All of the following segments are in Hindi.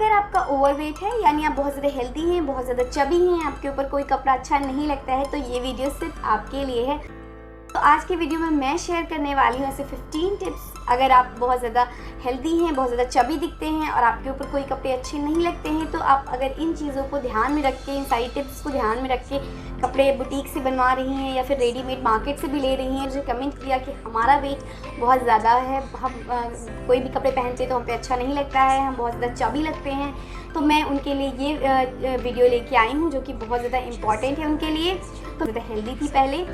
अगर आपका ओवरवेट है यानी आप बहुत ज़्यादा हेल्दी हैं, बहुत ज़्यादा चबी हैं, आपके ऊपर कोई कपड़ा अच्छा नहीं लगता है, तो ये वीडियो सिर्फ आपके लिए है। तो आज की वीडियो में मैं शेयर करने वाली हूँ ऐसे 15 टिप्स। अगर आप बहुत ज़्यादा हेल्दी हैं, बहुत ज़्यादा चबी दिखते हैं और आपके ऊपर कोई कपड़े अच्छे नहीं लगते हैं, तो आप अगर इन चीज़ों को ध्यान में रख के, इन सारी टिप्स को ध्यान में रख के कपड़े बुटीक से बनवा रही हैं या फिर रेडीमेड मार्केट से भी ले रही हैं, मुझे कमेंट किया कि हमारा वेट बहुत ज़्यादा है, हम कोई भी कपड़े पहनते तो हम पे अच्छा नहीं लगता है, हम बहुत ज़्यादा चबी लगते हैं, तो मैं उनके लिए ये वीडियो लेके आई हूँ जो कि बहुत ज़्यादा इम्पॉर्टेंट है उनके लिए। तो ज़्यादा हेल्दी थी पहले,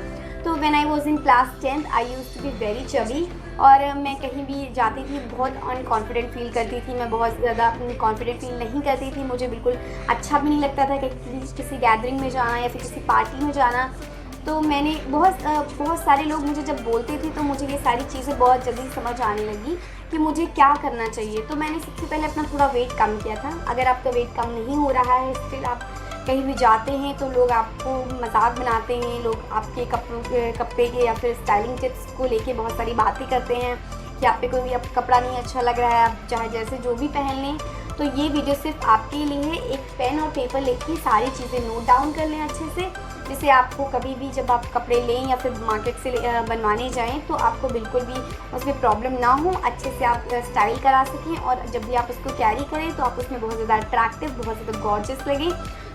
तो when I was in class 10th I use to be very chubby, और मैं कहीं भी जाती थी बहुत अनकॉन्फिडेंट फील करती थी, मैं बहुत ज़्यादा कॉन्फिडेंट फील नहीं करती थी, मुझे बिल्कुल अच्छा भी नहीं लगता था कि किसी गैदरिंग में जाना या फिर किसी पार्टी में जाना। तो मैंने बहुत सारे लोग मुझे जब बोलते थे तो मुझे ये सारी चीज़ें बहुत जल्दी समझ आने लगी कि मुझे क्या करना चाहिए। तो मैंने सबसे पहले अपना थोड़ा वेट कम किया था। अगर आपका वेट कम नहीं हो रहा है, स्टिल आप कहीं भी जाते हैं तो लोग आपको मजाक बनाते हैं, लोग आपके कपड़े के या फिर स्टाइलिंग टिप्स को लेके बहुत सारी बातें करते हैं कि आप पे कोई भी कपड़ा नहीं अच्छा लग रहा है, आप चाहे जैसे जो भी पहन लें। तो ये वीडियो सिर्फ आपके लिए है। एक पेन और पेपर लेके सारी चीज़ें नोट डाउन कर लें अच्छे से, जिससे आपको कभी भी जब आप कपड़े लें या फिर मार्केट से बनवाने जाएं तो आपको बिल्कुल भी उसमें प्रॉब्लम ना हो, अच्छे से आप स्टाइल करा सकें और जब भी आप उसको कैरी करें तो आप उसमें बहुत ज़्यादा अट्रैक्टिव, बहुत ज़्यादा गॉर्जियस लगें।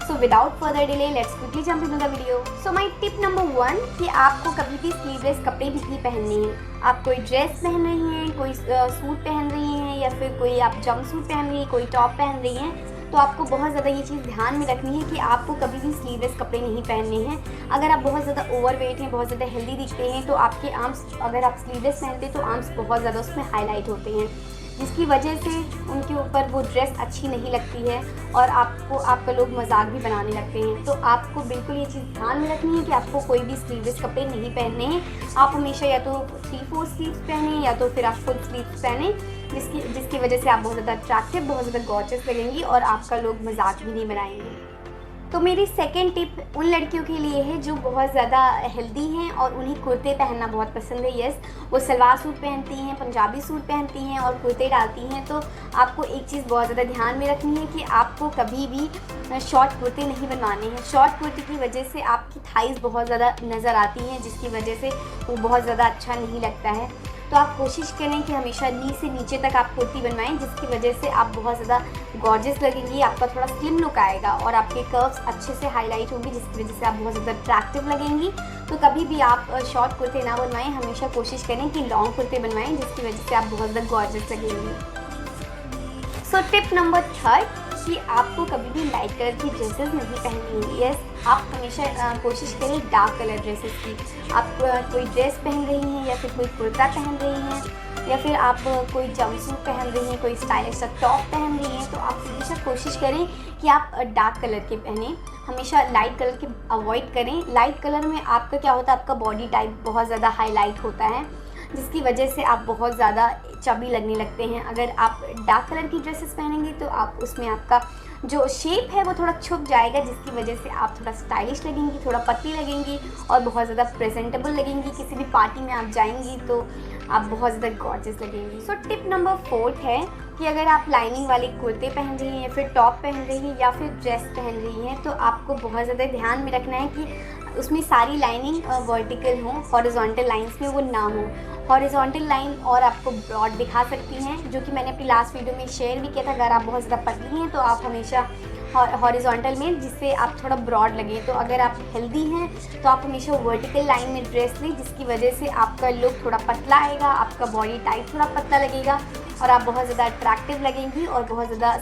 So without further delay let's quickly jump into the video. So my tip number 1 कि आपको कभी भी स्लीवलेस कपड़े नहीं पहनने हैं। आप कोई ड्रेस पहन रही हैं, कोई सूट पहन रही हैं या फिर कोई आप जंप सूट पहन रही हैं, कोई टॉप पहन रही हैं, तो आपको बहुत ज़्यादा ये चीज़ ध्यान में रखनी है कि आपको कभी भी स्लीवलेस कपड़े नहीं पहनने हैं। अगर आप बहुत ज़्यादा ओवरवेट हैं, बहुत ज़्यादा हेल्दी दिखते हैं, तो आपके आर्म्स, अगर आप स्लीवलेस पहनते हैं तो आर्म्स बहुत ज़्यादा उसमें हाईलाइट होते हैं, जिसकी वजह से उनके ऊपर वो ड्रेस अच्छी नहीं लगती है और आपका लोग मजाक भी बनाने लगते हैं। तो आपको बिल्कुल ये चीज़ ध्यान में रखनी है कि आपको कोई भी स्लीवलेस कपड़े नहीं पहनने हैं। आप हमेशा या तो 3/4 स्लीव्स पहने या तो फिर आप फुल स्लीव्स पहने, जिसकी वजह से आप बहुत ज़्यादा अट्रैक्टिव, बहुत ज़्यादा गॉर्जियस लगेंगी और आपका लोग मजाक भी नहीं बनाएंगे। तो मेरी सेकेंड टिप उन लड़कियों के लिए है जो बहुत ज़्यादा हेल्दी हैं और उन्हें कुर्ते पहनना बहुत पसंद है। यस, वो सलवार सूट पहनती हैं, पंजाबी सूट पहनती हैं और कुर्ते डालती हैं। तो आपको एक चीज़ बहुत ज़्यादा ध्यान में रखनी है कि आपको कभी भी शॉर्ट कुर्ते नहीं बनवाने हैं। शॉर्ट कुर्ते की वजह से आपकी थाइज़ बहुत ज़्यादा नज़र आती हैं, जिसकी वजह से वो बहुत ज़्यादा अच्छा नहीं लगता है। तो आप कोशिश करें कि हमेशा नी से नीचे तक आप कुर्ती बनवाएं, जिसकी वजह से आप बहुत ज़्यादा गॉर्जियस लगेंगी, आपका थोड़ा स्लिम लुक आएगा और आपके कर्व्स अच्छे से हाईलाइट होंगी, जिसकी वजह से आप बहुत ज़्यादा अट्रैक्टिव लगेंगी। तो कभी भी आप शॉर्ट कुर्ते ना बनवाएं, हमेशा कोशिश करें कि लॉन्ग कुर्ते बनवाएं, जिसकी वजह से आप बहुत ज़्यादा गॉर्जियस लगेंगी। सो टिप नंबर 3 कि आपको कभी भी लाइट कलर की ड्रेसेस नहीं पहननी है। यस, आप हमेशा कोशिश करें डार्क कलर ड्रेसेस की। आप कोई ड्रेस पहन रही हैं या फिर कोई कुर्ता पहन रही हैं या फिर आप कोई जंपसूट पहन रही हैं, कोई स्टाइलिश सा टॉप पहन रही हैं, तो आप हमेशा कोशिश करें कि आप डार्क कलर के पहने, हमेशा लाइट कलर के अवॉइड करें। लाइट कलर में आपका क्या होता है, आपका बॉडी टाइप बहुत ज़्यादा हाईलाइट होता है, जिसकी वजह से आप बहुत ज़्यादा चबी लगने लगते हैं। अगर आप डार्क कलर की ड्रेसेस पहनेंगे तो आप उसमें आपका जो शेप है वो थोड़ा छुप जाएगा, जिसकी वजह से आप थोड़ा स्टाइलिश लगेंगी, थोड़ा पतली लगेंगी और बहुत ज़्यादा प्रेजेंटेबल लगेंगी। किसी भी पार्टी में आप जाएंगी तो आप बहुत ज़्यादा गॉर्जियस लगेंगी। सो टिप नंबर 4 है कि अगर आप लाइनिंग वाले कुर्ते पहन रही हैं या फिर टॉप पहन रही हैं या फिर ड्रेस पहन रही हैं, तो आपको बहुत ज़्यादा ध्यान में रखना है कि उसमें सारी लाइनिंग वर्टिकल हो, हॉरिजॉन्टल लाइंस में वो ना हो। हॉरिजॉन्टल लाइन और आपको ब्रॉड दिखा सकती हैं, जो कि मैंने अपनी लास्ट वीडियो में शेयर भी किया था। अगर आप बहुत ज़्यादा पतली हैं तो आप हमेशा हॉरिजॉन्टल में, जिससे आप थोड़ा ब्रॉड लगे। तो अगर आप हेल्दी हैं तो आप हमेशा वर्टिकल लाइन में ड्रेस लें, जिसकी वजह से आपका लुक थोड़ा पतला आएगा, आपका बॉडी टाइप थोड़ा पतला लगेगा और आप बहुत ज़्यादा अट्रैक्टिव लगेंगी और बहुत ज़्यादा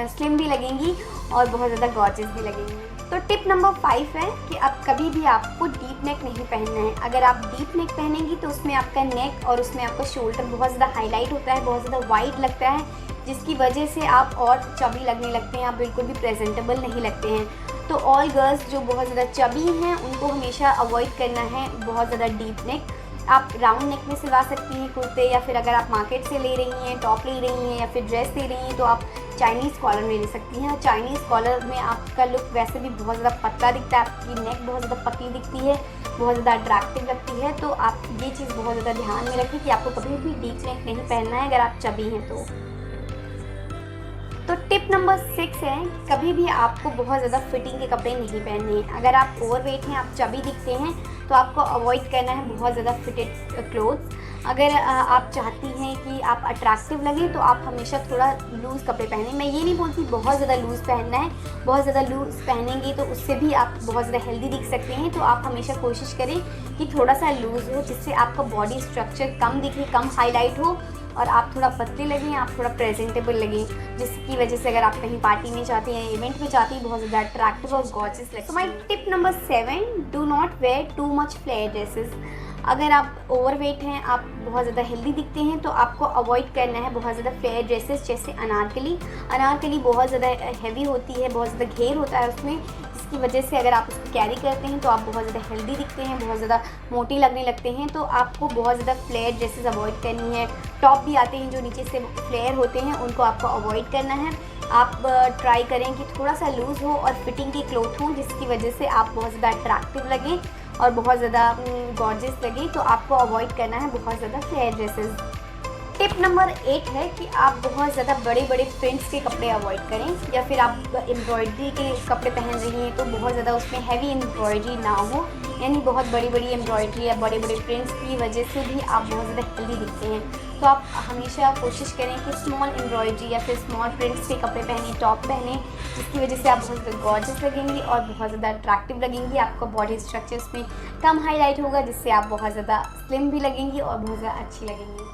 स्लिम भी लगेंगी और बहुत ज़्यादा गॉर्जियस भी लगेंगी। तो टिप नंबर 5 है कि अब कभी भी आपको डीप नेक नहीं पहनना है। अगर आप डीप नेक पहनेंगी तो उसमें आपका नेक और उसमें आपका शोल्डर बहुत ज़्यादा हाईलाइट होता है, बहुत ज़्यादा वाइड लगता है, जिसकी वजह से आप और चबी लगने लगते हैं, आप बिल्कुल भी प्रेजेंटेबल नहीं लगते हैं। तो ऑल गर्ल्स जो बहुत ज़्यादा चबी हैं उनको हमेशा अवॉइड करना है बहुत ज़्यादा डीप नेक। आप राउंड नेक में सिलवा सकती हैं कुर्ते, या फिर अगर आप मार्केट से ले रही हैं, टॉप ले रही हैं या फिर ड्रेस ले रही हैं तो आप चाइनीज़ कॉलर में ले सकती हैं। चाइनीज़ कॉलर में आपका लुक वैसे भी बहुत ज़्यादा पतला दिखता है, आपकी नेक बहुत ज़्यादा पतली दिखती है, बहुत ज़्यादा अट्रैक्टिव लगती है। तो आप ये चीज़ बहुत ज़्यादा ध्यान में रखें कि आपको कभी भी डीप नेक नहीं पहनना है अगर आप चबी हैं तो। तो टिप नंबर 6 है, कभी भी आपको बहुत ज़्यादा फिटिंग के कपड़े नहीं पहनने हैं। अगर आप ओवरवेट हैं, आप चबी दिखते हैं, तो आपको अवॉइड करना है बहुत ज़्यादा फिटेड क्लोथ्स। अगर आप चाहती हैं कि आप अट्रैक्टिव लगें तो आप हमेशा थोड़ा लूज़ कपड़े पहनें। मैं ये नहीं बोलती बहुत ज़्यादा लूज़ पहनना है, बहुत ज़्यादा लूज़ पहनेंगी तो उससे भी आप बहुत ज़्यादा हेल्दी दिख सकते हैं। तो आप हमेशा कोशिश करें कि थोड़ा सा लूज़ हो, जिससे आपका बॉडी स्ट्रक्चर कम दिखे, कम हाईलाइट हो और आप थोड़ा पतले लगें, आप थोड़ा प्रेजेंटेबल लगें, जिसकी वजह से अगर आप कहीं पार्टी में जाती हैं, इवेंट में जाती हैं, बहुत ज़्यादा अट्रैक्टिव और गॉर्जियस लगें। तो my tip number 7, do not wear too much flare dresses. अगर आप ओवरवेट हैं, आप बहुत ज़्यादा हेल्दी दिखते हैं, तो आपको अवॉइड करना है बहुत ज़्यादा फ्लेयर ड्रेसेस जैसे अनारकली बहुत ज़्यादा हैवी होती है, बहुत ज़्यादा घेर होता है उसमें, जिसकी वजह से अगर आप उसको कैरी करते हैं तो आप बहुत ज़्यादा हेल्दी दिखते हैं, बहुत ज़्यादा मोटी लगने लगते हैं। तो आपको बहुत ज़्यादा फ्लेयर ड्रेसेस अवॉइड करनी है। टॉप भी आते हैं जो नीचे से फ्लेयर होते हैं, उनको आपको अवॉइड करना है। आप ट्राई करें कि थोड़ा सा लूज़ हो और फिटिंग के क्लोथ हों, जिसकी वजह से आप बहुत ज़्यादा अट्रैक्टिव लगें और बहुत ज़्यादा गॉर्जियस लगे। तो आपको अवॉइड करना है बहुत ज़्यादा फ्लेयर ड्रेसेस। टिप नंबर 8 है कि आप बहुत ज़्यादा बड़े बड़े प्रिंट्स के कपड़े अवॉइड करें, या फिर आप एम्ब्रॉयडरी के कपड़े पहन रही हैं तो बहुत ज़्यादा उसमें हैवी एम्ब्रॉयडरी ना हो, यानी बहुत बड़ी बड़ी एम्ब्रॉयडरी या बड़े बड़े प्रिंट्स की वजह से भी आप बहुत ज़्यादा हेल्दी दिखते हैं। तो आप हमेशा कोशिश करें कि स्मॉल एम्ब्रॉयडरी या फिर स्मॉल प्रिंट्स के कपड़े पहने, टॉप पहने, जिसकी वजह से आप बहुत ज़्यादा गॉर्जियस लगेंगी और बहुत ज़्यादा अट्रैक्टिव लगेंगी। आपका बॉडी स्ट्रक्चर उसमें कम हाईलाइट होगा, जिससे आप बहुत ज़्यादा स्लिम भी लगेंगी और बहुत ज़्यादा अच्छी लगेंगी।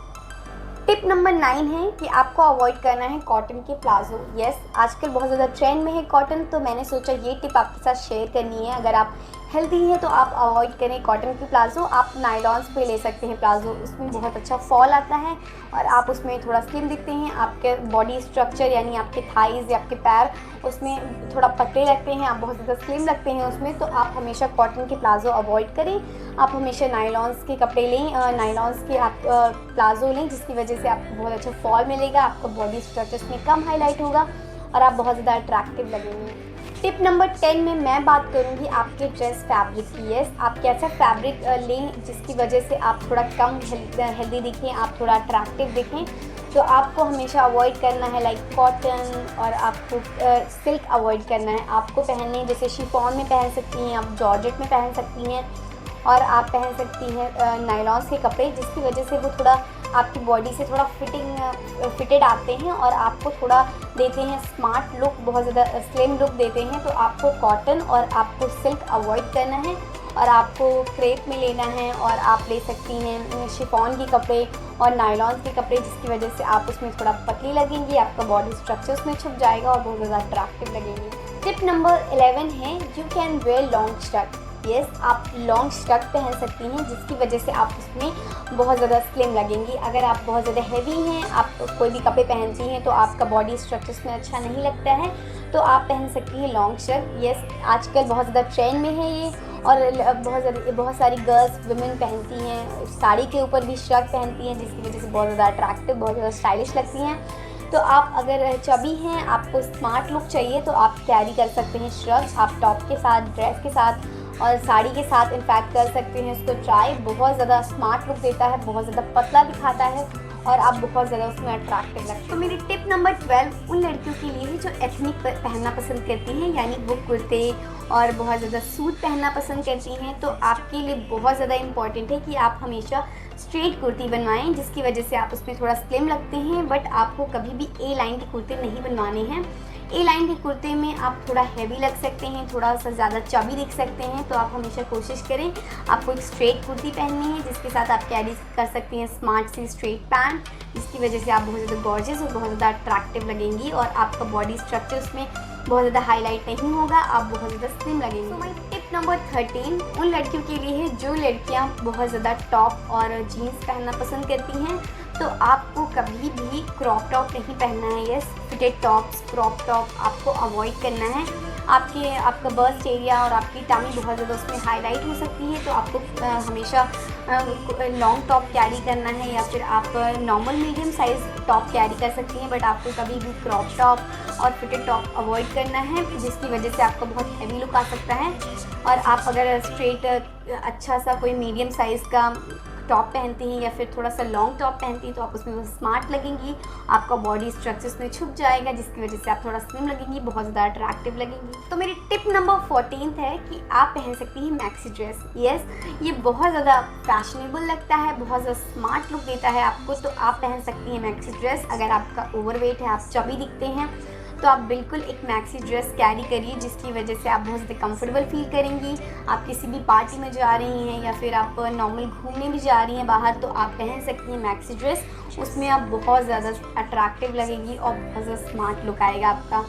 टिप नंबर 9 है कि आपको अवॉइड करना है कॉटन के प्लाजो। यस, आजकल बहुत ज़्यादा ट्रेंड में है कॉटन, तो मैंने सोचा ये टिप आपके साथ शेयर करनी है। अगर आप हेल्दी है तो आप अवॉइड करें कॉटन के प्लाजो। आप नायलॉन्स पे ले सकते हैं प्लाजो, उसमें बहुत अच्छा फॉल आता है और आप उसमें थोड़ा स्लिम दिखते हैं। आपके बॉडी स्ट्रक्चर यानी आपके थाइज़ या आपके पैर उसमें थोड़ा पतले लगते हैं, आप बहुत ज़्यादा स्लिम लगते हैं उसमें। तो आप हमेशा कॉटन के प्लाजो अवॉइड करें। आप हमेशा नायलॉन्स के कपड़े लें, नायलॉन्स के आप प्लाजो लें, जिसकी वजह से आपको बहुत अच्छा फॉल मिलेगा, आपका बॉडी स्ट्रक्चर उसमें कम हाईलाइट होगा और आप बहुत ज़्यादा अट्रैक्टिव लगेंगे। टिप नंबर 10 में मैं बात करूंगी आपके ड्रेस फैब्रिक की। यस, आप कैसा फैब्रिक लें जिसकी वजह से आप थोड़ा कम हेल्दी दिखें, आप थोड़ा अट्रैक्टिव दिखें। तो आपको हमेशा अवॉइड करना है लाइक कॉटन, और आपको सिल्क अवॉइड करना है। आपको पहनने जैसे शिफॉन में पहन सकती हैं, आप जॉर्जेट में पहन सकती हैं, और आप पहन सकती हैं नायलॉन्स के कपड़े, जिसकी वजह से वो थोड़ा आपकी बॉडी से थोड़ा फिटेड आते हैं और आपको थोड़ा देते हैं स्मार्ट लुक, बहुत ज़्यादा स्लिम लुक देते हैं। तो आपको कॉटन और आपको सिल्क अवॉइड करना है और आपको क्रेप में लेना है, और आप ले सकती हैं शिफॉन के कपड़े और नायलॉन्स के कपड़े, जिसकी वजह से आप उसमें थोड़ा पतली लगेंगी, आपका बॉडी स्ट्रक्चर उसमें छुप जाएगा और बहुत ज़्यादा अट्रैक्टिव लगेंगी। टिप नंबर 11 है you can wear long skirt. Yes, आप लॉन्ग स्कर्ट पहन सकती हैं, जिसकी वजह से आप उसमें बहुत ज़्यादा स्लिम लगेंगी। अगर आप बहुत ज़्यादा हैवी हैं, आप कोई भी कपड़े पहनती हैं तो आपका बॉडी स्ट्रक्चर उसमें अच्छा नहीं लगता है, तो आप पहन सकती हैं लॉन्ग स्कर्ट। यस, आजकल बहुत ज़्यादा ट्रेंड में है ये, और बहुत सारी गर्ल्स वुमेन पहनती हैं, साड़ी के ऊपर भी स्कर्ट पहनती हैं, जिसकी वजह से बहुत ज़्यादा अट्रैक्टिव, बहुत ज़्यादा स्टाइलिश लगती हैं। तो आप अगर चबी हैं, आपको स्मार्ट लुक चाहिए, तो आप कैरी कर सकते हैं स्कर्ट, आप टॉप के साथ, ड्रेस के साथ और साड़ी के साथ इनफैक्ट कर सकते हैं इसको ट्राई। बहुत ज़्यादा स्मार्ट लुक देता है, बहुत ज़्यादा पतला दिखाता है और आप बहुत ज़्यादा उसमें अट्रैक्टिव लगते हैं। तो मेरी टिप नंबर 12 उन लड़कियों के लिए है जो एथनिक पहनना पसंद करती हैं, यानी वो कुर्ते और बहुत ज़्यादा सूट पहनना पसंद करती हैं। तो आपके लिए बहुत ज़्यादा इम्पॉर्टेंट है कि आप हमेशा स्ट्रेट कुर्ती बनवाएं, जिसकी वजह से आप उसमें थोड़ा स्लिम लगते हैं, बट आपको कभी भी ए लाइन के कुर्ते नहीं बनवाने हैं। ए लाइन के कुर्ते में आप थोड़ा हैवी लग सकते हैं, थोड़ा सा ज़्यादा चबी दिख सकते हैं। तो आप हमेशा कोशिश करें आपको एक स्ट्रेट कुर्ती पहननी है, जिसके साथ आप कैरी कर सकती हैं स्मार्ट सी स्ट्रेट पैंट, जिसकी वजह से आप बहुत ज़्यादा गॉर्जियस और बहुत ज़्यादा अट्रैक्टिव लगेंगी और आपका बॉडी स्ट्रक्चर उसमें बहुत ज़्यादा हाईलाइट नहीं होगा, आप बहुत ज़्यादा स्लिम लगेंगे। तो माय टिप नंबर 13 उन लड़कियों के लिए है जो लड़कियां बहुत ज़्यादा टॉप और जीन्स पहनना पसंद करती हैं। तो आपको कभी भी क्रॉप टॉप नहीं पहनना है। Yes, fitted tops, crop top आपको अवॉइड करना है। आपका बस्ट एरिया और आपकी टामी बहुत ज़्यादा उसमें हाईलाइट हो सकती है, तो आपको हमेशा लॉन्ग टॉप कैरी करना है, या फिर आप normal medium size top carry कर सकती हैं, बट आपको कभी भी क्रॉप टॉप और फिटेड टॉप अवॉइड करना है, जिसकी वजह से आपका बहुत हैवी लुक आ सकता है। और आप अगर स्ट्रेट अच्छा सा कोई मीडियम साइज़ का टॉप पहनते हैं या फिर थोड़ा सा लॉन्ग टॉप पहनती हैं तो आप उसमें स्मार्ट लगेंगी, आपका बॉडी स्ट्रक्चर उसमें छुप जाएगा जिसकी वजह से आप थोड़ा स्लिम लगेंगी, बहुत ज़्यादा अट्रैक्टिव लगेंगी। तो मेरी टिप नंबर 14 है कि आप पहन सकती हैं मैक्सी ड्रेस। यस, ये बहुत ज़्यादा फैशनेबल लगता है, बहुत ज़्यादा स्मार्ट लुक देता है आपको, तो आप पहन सकती हैं मैक्सी ड्रेस। अगर आपका ओवरवेट है, आप चबी दिखते हैं, तो आप बिल्कुल एक मैक्सी ड्रेस कैरी करिए जिसकी वजह से आप बहुत ज़्यादा कंफर्टेबल फील करेंगी। आप किसी भी पार्टी में जा रही हैं या फिर आप नॉर्मल घूमने भी जा रही हैं बाहर, तो आप पहन सकती हैं मैक्सी ड्रेस। उसमें आप बहुत ज़्यादा अट्रैक्टिव लगेगी और बहुत ज़्यादा स्मार्ट लुक आएगा आपका।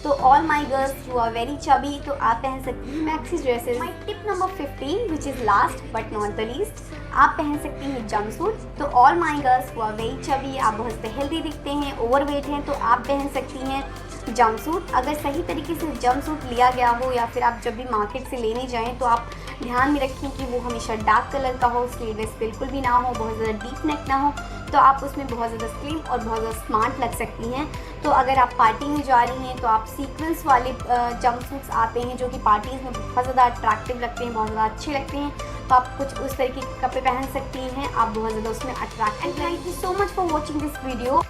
तो all my girls who are very chubby, तो आप पहन सकती हैं maxi dresses. My tip number 15 which is last but not the least, आप पहन सकती हैं जंपसूट। तो all my girls who are very chubby, आप बहुत ज़्यादा हेल्दी दिखते हैं, ओवरवेट हैं, तो आप पहन सकती हैं जंपसूट। अगर सही तरीके से जंपसूट लिया गया हो या फिर आप जब भी मार्केट से लेने जाएं तो आप ध्यान में रखें कि वो हमेशा डार्क कलर का हो, स्लीवलेस बिल्कुल भी ना हो, बहुत ज़्यादा डीप नेक ना हो, तो आप उसमें बहुत ज़्यादा स्लिम और बहुत ज़्यादा स्मार्ट लग सकती हैं। तो अगर आप पार्टी में जा रही हैं तो आप सीक्वेंस वाले जंपसूट्स आते हैं जो कि पार्टीज़ में बहुत ज़्यादा अट्रैक्टिव लगते हैं, बहुत ज़्यादा अच्छे लगते हैं, तो आप कुछ उस तरीके के कपड़े पहन सकती हैं, आप बहुत ज़्यादा उसमें attractive. Thank you so much for watching this video.